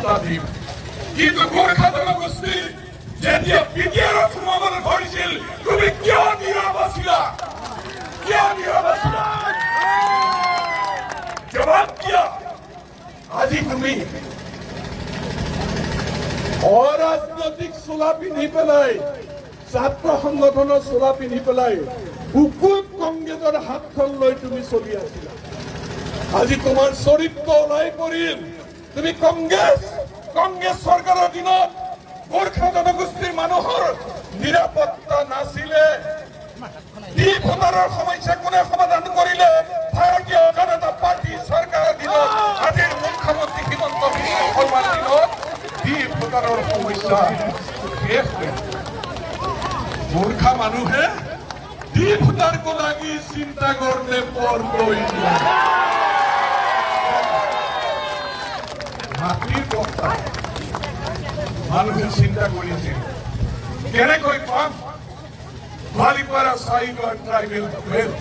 নিৰাপত্তা দিম। কিন্তু গোৰ্খা জনগোষ্ঠী যেতিয়া বিটিআৰত সোমাবলৈ ধৰিছিল তুমি কিয় নীৰৱ আছিলা? কিয় নীৰৱ আছিলা? জবাব দিয়া। আজি তুমি অৰাজনৈতিক চোলা পিন্ধি পেলাই, ছাত্ৰ সংগঠনৰ চোলা পিন্ধি পেলাই বুকুত কংগ্ৰেছৰ হাতখন লৈ তুমি চলি আছিলা। আজি তোমাৰ চৰিত্ৰ ওলাই পৰিল। তুমি কংগ্ৰেছ চৰকাৰৰ দিনত গোৰ্খা জনগোষ্ঠীৰ মানুহৰ নিৰাপত্তা নাছিলে। ভোটাৰৰ সমস্যা কোনে সমাধান কৰিলে? ভাৰতীয় জনতা পাৰ্টি চৰকাৰৰ দিনত। আজিৰ মুখ্যমন্ত্ৰী হিমন্ত বিশ্ব শৰ্মাৰ দিনত ভোটাৰৰ সমস্যা শেষ হৈ গোৰ্খা মানুহে ভোটাৰকো লাগি চিন্তা কৰলে পৰ কৰিলে। মাটিৰ কথা মানুহে চিন্তা কৰিছিল কেনেকৈ পাম? Balipara চাইগড় tribal belt